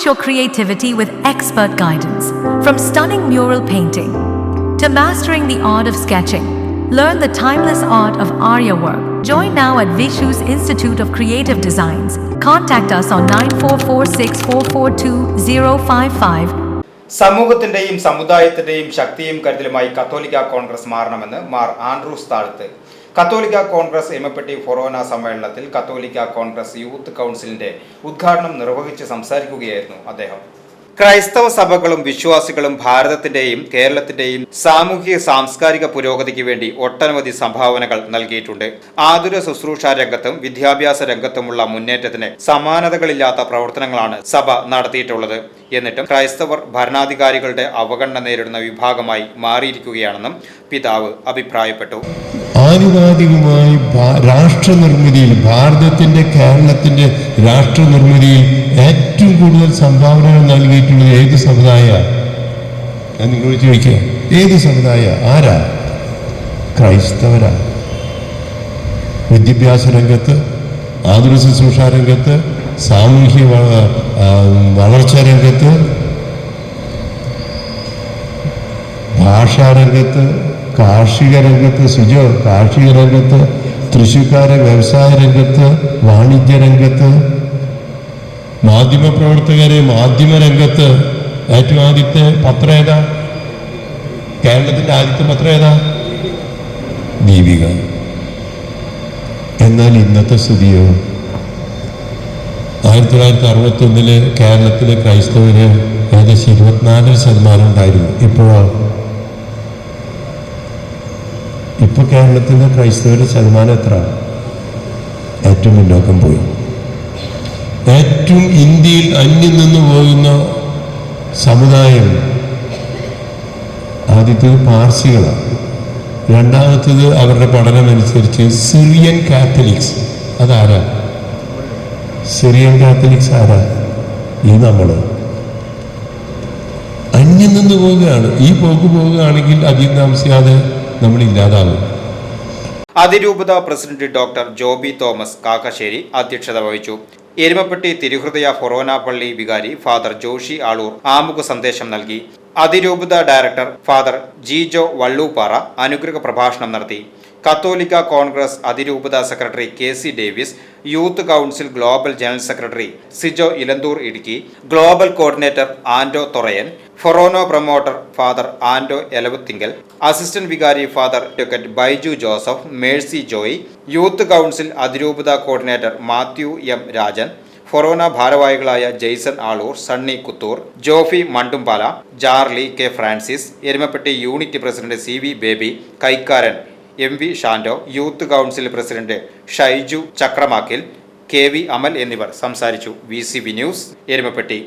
Unleash your creativity with expert guidance. From stunning mural painting to mastering the art of sketching, learn the timeless art of Arya work. Join now at Vishu's Institute of Creative Designs. Contact us on 9446442055. സമൂഹത്തിന്റെയും സമുദായത്തിന്റെയും ശക്തിയും കരുതലുമായി കത്തോലിക്ക കോൺഗ്രസ് മാറണമെന്ന് Mar Andrews താഴത്ത്. കത്തോലിക്ക കോൺഗ്രസ് എമ്മപ്പെട്ടി ഫൊറോന സമ്മേളനത്തിൽ കത്തോലിക്ക Congress youth കൗൺസിലിന്റെ ഉദ്ഘാടനം നിർവഹിച്ച് സംസാരിക്കുകയായിരുന്നു അദ്ദേഹം. ക്രൈസ്തവ സഭകളും വിശ്വാസികളും ഭാരതത്തിന്റെയും കേരളത്തിന്റെയും സാമൂഹിക സാംസ്കാരിക പുരോഗതിക്ക് വേണ്ടി ഒട്ടനവധി സംഭാവനകൾ നൽകിയിട്ടുണ്ട്. ആതുര ശുശ്രൂഷ രംഗത്തും വിദ്യാഭ്യാസ രംഗത്തുമുള്ള മുന്നേറ്റത്തിന് സമാനതകളില്ലാത്ത പ്രവർത്തനങ്ങളാണ് സഭ നടത്തിയിട്ടുള്ളത്. എന്നിട്ടും ക്രൈസ്തവർ ഭരണാധികാരികളുടെ അവഗണന നേരിടുന്ന വിഭാഗമായി മാറിയിരിക്കുകയാണെന്നും പിതാവ് അഭിപ്രായപ്പെട്ടു. ആനുപാതികമായി രാഷ്ട്ര നിർമ്മിതിയിൽ, ഭാരതത്തിന്റെ കേരളത്തിന്റെ രാഷ്ട്ര നിർമ്മിതിയിൽ ഏറ്റവും കൂടുതൽ സംഭാവനകൾ നൽകിയിട്ടുള്ളത് ഏത് സമുദായമാണ്? ഞാൻ നിങ്ങളോട് ചോദിക്കുക, ഏത് സമുദായ? ആരാ? ക്രൈസ്തവരാ. വിദ്യാഭ്യാസ രംഗത്ത്, ആതുര ശുശ്രൂഷ രംഗത്ത്, സാമൂഹ്യ വളർച്ചാ രംഗത്ത്, ഭാഷാരംഗത്ത്, കാർഷിക രംഗത്ത്, കാർഷിക രംഗത്ത്, തൃശ്ശൂർക്കാരെ വ്യവസായ രംഗത്ത്, വാണിജ്യ രംഗത്ത്, മാധ്യമപ്രവർത്തകരെ മാധ്യമ രംഗത്ത്. ഏറ്റവും ആദ്യത്തെ പത്രം ഏതാ? കേരളത്തിന്റെ ആദ്യത്തെ പത്രം ഏതാ? ദീപിക. എന്നാൽ ഇന്നത്തെ സ്ഥിതിയോ? 1961 കേരളത്തിലെ ക്രൈസ്തവര് ഏകദേശം 24% ഉണ്ടായിരുന്നു. ഇപ്പോൾ കേരളത്തിലെ ക്രൈസ്തവരുടെ ശതമാനം എത്ര? ഏറ്റവും മുന്നോക്കം പോയി. ഏറ്റവും ഇന്ത്യയിൽ അന്യം നിന്ന് പോകുന്ന സമുദായം ആദ്യത്തേത് പാർസികളാണ്. രണ്ടാമത്തേത് അവരുടെ പഠനമനുസരിച്ച് സിറിയൻ കാത്തലിക്സ്. അതാരാ? സിറിയൻ കാത്തലിക്സ് ആരാ? ഈ നമ്മൾ അന്യം നിന്ന് പോവുകയാണ്. ഈ പോവുകയാണെങ്കിൽ അധികം താമസിയാതെ നമ്മൾ ഇല്ലാതാകും. അതിരൂപത president doctor Joby Thomas Kakkassery അധ്യക്ഷത വഹിച്ചു. എരുമപ്പെട്ടി തിരുഹൃദയ ഫൊറോന പള്ളി വികാരി ഫാദർ ജോഷി ആളൂർ ആമുഖ സന്ദേശം നൽകി. അതിരൂപത ഡയറക്ടർ ഫാദർ ജിജോ വള്ളൂപ്പാറ അനുഗ്രഹ പ്രഭാഷണം നടത്തി. കത്തോലിക്ക കോൺഗ്രസ് അതിരൂപത secretary KC Davis, youth council global general secretary Sijo Elanthoor Idukki, global coordinator Ando Thorayan, ഫൊറോനോ promoter father Ando Elavuthingal, assistant വികാരി father advocate Baiju Joseph, Mercy Joy, youth council അതിരൂപത കോർഡിനേറ്റർ മാത്യു M രാജൻ, ഫൊറോന ഭാരവാഹികളായ Jaison Aloor, Sunny Kuthoor, Jofy Mandumpala, Jarly K Francis, Erumappetty unit president CV Baby, കൈക്കാരൻ MV Shando, youth council president Shaiju Chakramakkil, KV Amal എന്നിവർ സംസാരിച്ചു. VCB news, Erumapetty.